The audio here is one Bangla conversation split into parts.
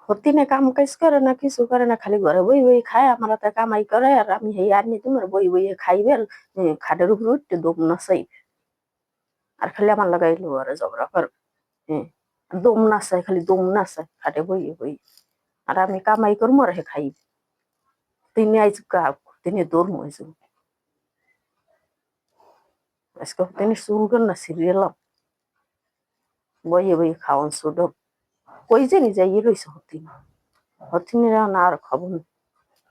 হতিনে কাম কাজ করে না, কিছু করে না, খালি ঘরে বই বই খায়। আমার হাতে কামাই করে আর আমি এই আর নি তোমার বই বইয়ে খাইবে খাটের উপরে উঠতে দম নাচাই আর খালি আমার লাগাইলো আর ঝগড়া করবে। হ্যাঁ, দম নাচায়, খালি দম নাচায় খাটে বইয়ে বই। আর আমি কামাই করবো আর হে খাইবে। তিনি আইজ তিনি দৌড় মইজ আজকে তিনি চুল না সিরিয়ালাম বইয়ে বইয়ে খাওয়ান শুধু কই জানি যাইয়ে রয়েছে হতিন। হতিনের না আর খবর নেই,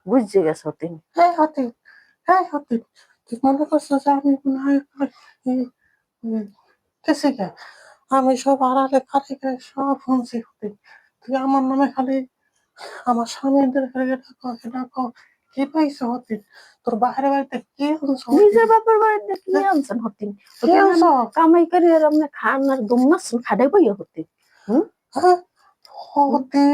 বুঝছে গেছে হতিন। হ্যাঁ হতে, হ্যাঁ হতে, তুই মনে করছো যে আমি মনে হয় গেছে গে, আমি সব আড়ালে কারে কারে সব শুনছি হতে। তুই আমার নামে খালি আমার স্বামীদের ডাকো কি পাইছো হতে, তোর বাইরে বাড়িতে কি আনছো নিজের বাপের বাড়িতে কি আনছেন হতিন? কি আনছো? কামাই করে আর আপনি খান আর দম নাচছেন খাটে বইয়ে হতে। হম হ্যাঁ হতে,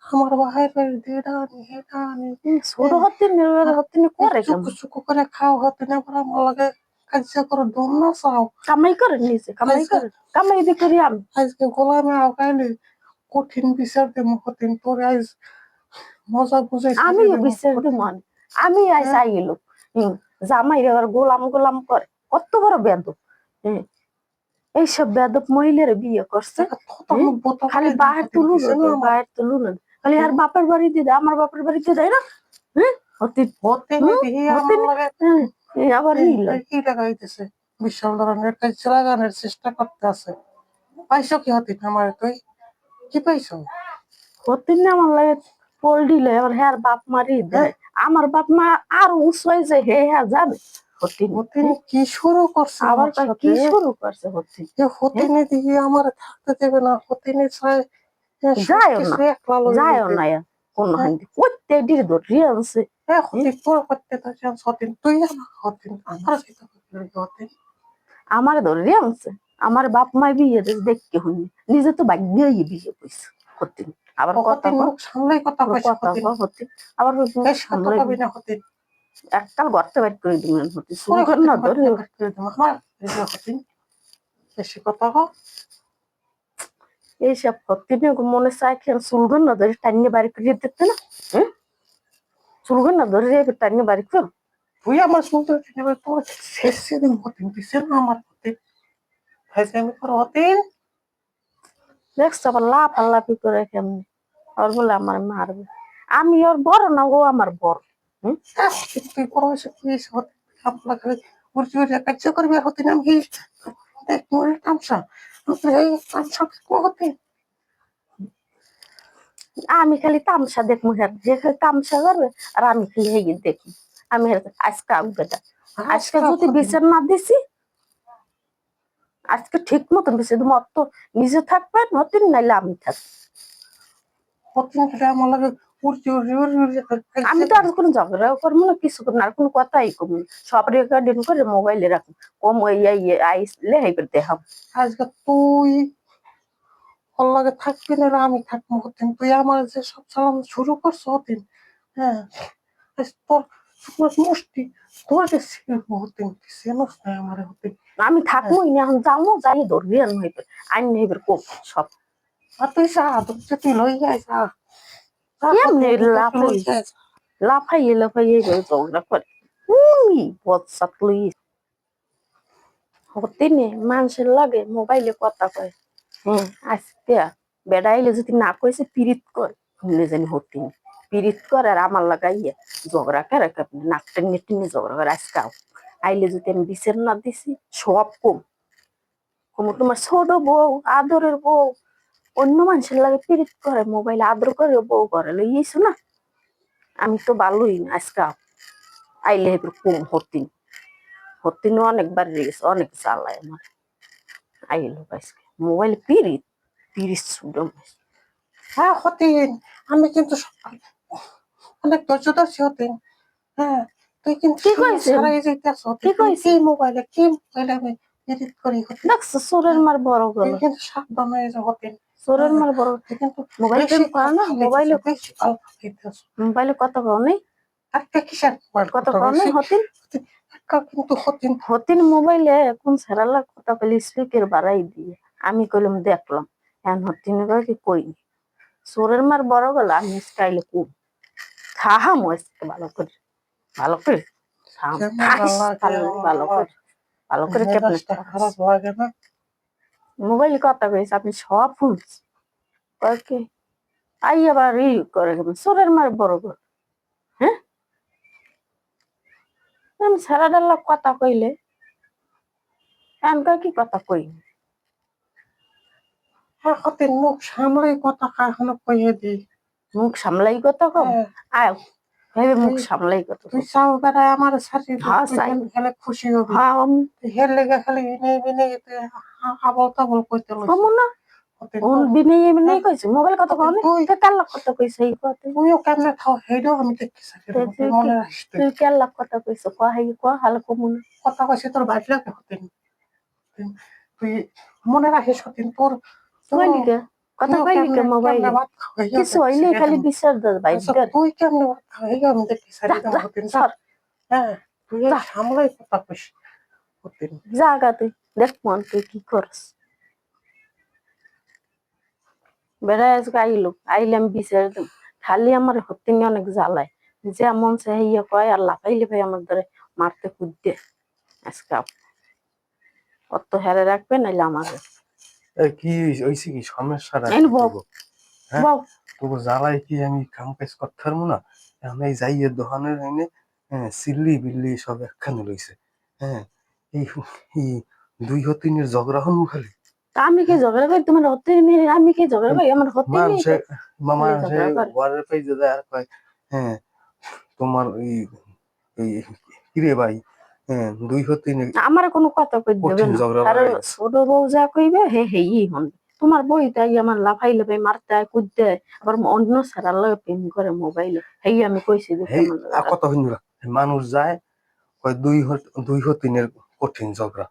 আমার বাইরে বাড়িতে এটা আনি এটা আনি ছোট হতিন হতিন করে চুকু কেমন? চুকু করে খাও হতে না পরে আমার লাগে কাজ করো দম না চাও। কামাই করেন নিজে, কামাই আজকে করেন, কামাই দিয়ে করি আমি। আজকে গোলামে আগাইলে কঠিন বিচার দেবো কঠিন তোরে আজ মজা বুঝাই ছাড়িয়ে আমিও দেবো বিশ্বাস দিব কঠিন। আমি আই হ্যাঁ চাই এলো জামাই আবার গোলাম গোলাম করে কত বড় বেদব। হ্যাঁ, এইসব বেদব মহিলার বিয়ে করছে। হ্যাঁ, খালি বাহির তুলুন বাহির তুলুন, খালি আর বাপের বাড়িতে দেয়, আমার বাপের বাড়িতে দেয় না। হ্যাঁ হতে হতে হতে আমার লাগে আবার কি লাগাইতেছে বিশাল ধরনের কাজ লাগানোর চেষ্টা করতে আছে। পাইছো কি হতে আমার তুই কি পাইছো? হতে না আমার লাগে পোল দিলে আবার হ্যাঁ বাপ মারি দেয়। আমার বাপ মা আর উৎসাহ যে হে হ্যাঁ যাবে হতিন কি শুরু করছে আবার আমার কি সাথে? শুরু করছে হতে। হতিনে দিয়ে আমার থাকতে দেবে না, হতিনে চাই যায়ও না, সবকিছু একলা লগে যায়ও লইতে। না কোন হান্দি করতে ডির ধরিয়ে আনছে। হতে তোর করতে থাকে হতিন তুই আমার হতিন আমার হতিন আমার ধরিয়ে আনছে, আমার বাপ মাই বিয়ে দেখতে শুনি নিজে তো ভাগ্যই বিয়ে করছে হতে। আবার কথা হতিন মুখ সামলাই কথা কইছে কথা হতিন হতে আবার বেশ কথা সামলাই কবি না হতিন এককাল গর্তে বাইর করে দিবেন হতে শুরু পরে করে হতিন না ধরে। করতে আমার হতিন বেশি কথা কও। এইসব হতে মনে চাই খেয়ে চুলগন না ধরে টাইনে বাড়ি করে দিতে না। হ্যাঁ, চুলগন না ধরে টাইনে বাড়ি কর। তুই আমার শুনতে তোর শেষ সেদিন হতিন দিছে না আমার হতিন ভাইছে আমি তোর হতিন দেখছো আবার লাফালাফি করে কেমনি আর বলে আমার মারবে। আমি ওর বড় না, ও আমার বড়। হম, তুই বড় হয়েছে তুই হতিন আপনার খালি উড়ি উড়ি কাজ করবি হতিন আমি দেখ মনে তামসা এই তামসা হতিন আমি খালি তামসা দেখবো হ্যাঁ, যে খালি তামসা করবে আর আমি খালি হেগে দেখি। আমি আজকে বেটা আজকে যদি বিচার না দিছি, আজকে ঠিক মতন বিচার দেবো। অত নিজে থাকবে নতুন নাইলে আমি থাকবো। হতিন আমার লাগে উড়ি উড়ি উড়ি উড়ি আমি তো আর কোনো ঝগড়াও করবো না, কিছু করবো না, আর কোনো কথাই করবো না। সব রেকর্ডিং করে মোবাইলে রাখবো, কম আইসলে হেবে দেখাব। আজকে তুই ওর লাগে থাকবি না আমি থাকবো হতিন তুই আমার যে সব চালানো শুরু করছো হতিন। হ্যাঁ তোর মুষ্টি তোর যে শিখবো হতিন চেনস না আমার হতিন। আমি থাকবোই না, এখন যাবো যাই ধরবি আর হইবে আইন হইবে কম সব। আর তুই যা তুই লই যাই যা কেমনে লাফাইয়ে লাফাইয়ে ঝগড়া করে বৎসাত লই হতে নে মানুষের লাগে মোবাইলে কথা কয়। হ্যাঁ আজকে বেড়াইলে যদি না কইছে পিরিত কর শুনলে জানি হতে পিরিত করে আর আমার লাগাইয়া ঝগড়া করে নাক টেনে টেনে ঝগড়া করে। আজকাও আইলে যদি আমি বিচার না দিছি সব কম কম। তোমার ছোট বউ আদরের বউ অন্য মানুষের লাগে পিরিত করে মোবাইল আদর করে বউ করে লইয়েছো না। আমি তো ভালোই না আজকাও আইলে কম হতিন হতিন অনেকবার গেছে, অনেক চালায় আমার আইলো আজকে মোবাইল পিরিত পিরিত সুডম। হ্যাঁ হতিন আমি কিন্তু অনেক ধৈর্য ধরছি হতিন। হ্যাঁ তুই কিন্তু কি কইছেন, সারাই যাইতেছ কি কইছে কি মোবাইলে আমি এডিট করি হতিন। দেখছো চোরের মার বড় তুই গেল, কিন্তু সাবধান হয়ে যা হতিন। চোরের মার বড়। তুই কিন্তু মোবাইল বেশি প্রেম করে না, মোবাইলে বেশি কাল ফালাইতেছ। মোবাইলে কথা কও নেই, একটা কিসের মোবাইল কথা কথা কও নেই বেশি হতিন। একটা কিন্তু হতিন হতিন মোবাইলে কোন সেরালা কথা কইলে স্পিকার বাড়াই দিয়ে আমি কইলাম দেখলাম এখন হতিন কি কইনি চোরের মার বড় গলা আমি স্টাইলে খুব খাহাম আজকে ভালো করে খাম কেমন খাইস লাগে আমার, ভালো করে কেমনে মেজাজটা খারাপ লাগে না? মোবাইল কথা কইস আপনি সব শুনছি কয়েকে আই আবার ই করে চোরের মার বড় গলা হ্যাঁ আমি সারা ডাল্লা কথা কইলে এনকা কি কথা কই এখন মুখ সামলে কথা এখনো কইয়ে দিই। মুখ সামলাই কথা কম হ্যাঁ, আয় ভেবে মুখ তুই সামলাই কথা তুই কম চাও বেড়ায় আমার সাথে হ্যাঁ তুই চাই খেলে খুশি হবি। হ্যাঁ তুই হের লেগে খালি বিনে বিনে আবল তাবল কইতে লইছিস। কমু না হতেন ওন তোর, বিনয় বিনয় হ্যাঁ, কইছে মোবাইল কথা হতেন কনে তুই তে কার লাখ কথা কইছে এই কথা তুইও কেমনে খাও হেডও আমি দেখতে চাই তে তুই মনে রাখিস। তুই তুই কার লাখ কথা কইছে কয়া হাই কয়া হাল কমু না কথা কইছে তোর বাইর লাগে হতেন। তুই মনে রাখিস হতেন তোর তোর কইলি কে কথা তুইও কইলি কে কেমনে কেমনে মোবাইলে ভাত খাও হেও কিছু দেখতে হইলে চাই খালি বিচার দাস বাইর আচ্ছা কর তুই কেমনে ভাত খাও হেও আমি দেখতে চাই যা যা হতেন। সর হ্যাঁ, তুই যা সামলাই কথা কইস হতেন। জাগা তুই দেখ মন তুই কি করস বেড়ায় আজকে আইলে আমি বিচার দেব খালি আমার হতিনি অনেক জ্বালায় যে মন সে ইয়ে কয় আর লাফাইলে ভাই আমার ধরে মারতে কুদতে আজকে অত হেরে রাখবে নাইলে আমাকে কি হইছে কি সমস্যাটা এই কি বউ তোকে? হ্যাঁ, বউ তোকে জ্বালাই কি আমি কাম কাজ করতে পারবো না? আমি এই যাইয়ে দোকানের এনে সিল্লি বিল্লি সব একখানে লইছে। হ্যাঁ, এই এই দুই হতিনের ঝগড়া হনু খালি। তা আমি কি ঝগড়া করি তোমার হতিনি আমি কি ঝগড়া করি আমার হতিনি মানুষে খালি মানুষে ঝগড়া করে ওয়ারের পেজে যায় আর কয় হ্যাঁ তোমার এই কিরে ভাই, হ্যাঁ দুই হতিনে আমার কোনো কথা কই দেবে কঠিন না ঝগড়া কারণ লাগাই দিছে। ছোট বউ যা কইবে হে হেই হন তোমার বই তাই আমার লাফাই লাফাই মারতে হয় কুদতে হয় আবার অন্য সারার লগে প্রেম করে মোবাইলে হেই আমি কইছি দেখে এই আমার আর কত হইন মানুষ যায় কয় দুই হতিনের কঠিন ঝগড়া।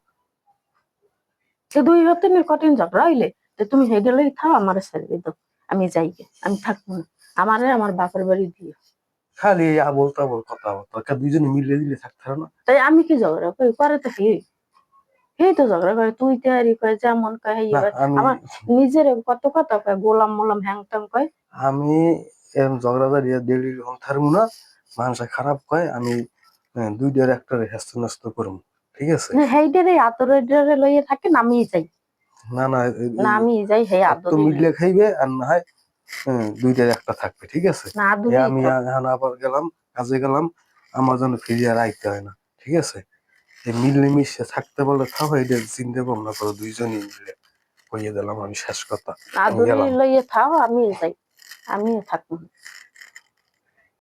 সে দুই হতিনের কঠিন ঝগড়া হইলে তো তুমি হেডে লই থাও আমার ছেড়ে দাও আমি যাই গে আমি থাকবো না আমারে আমার বাপের বাড়ি দিও খালি এই আবল তাবল কথা বলতো দুইজনে মিলে দিলে থাকতে পারে না? তাই আমি কি ঝগড়া করি করে তো হে এই তো ঝগড়া করে তুই তৈরি করে যেমন কয় হেই না এবার আমি আমার নিজের কত কথা কয় গোলাম মোলাম হ্যাং ট্যাং কয় আমি এরকম ঝগড়াঝাড়ি ডেলি যখন থাকবো না, মানুষ খারাপ কয় আমি দুইটার একটা হেস্ত নষ্ট করবো, ঠিক আছে? হেইডারে আতরে লইয়ে থাকে না আমি যাই না না না আমি যাই হে তো আদরে মিললে খাইবে আর না হয় দুইটার একটা থাকবে, ঠিক আছে? না এ আদরেই আমি থাক এখন আবার গেলাম কাজে গেলাম, আমার জন্য ফিরে আর আইতে হয় না, ঠিক আছে? এই মিলে মিশে থাকতে বলে থাকো, এটা চিন্তা ভাবনা করো দুইজনই মিলে কইয়ে দিলাম আমি শেষ কথা। আমি আদরে গেলাম। লইয়ে থাও আমি যাই আমিও থাকবো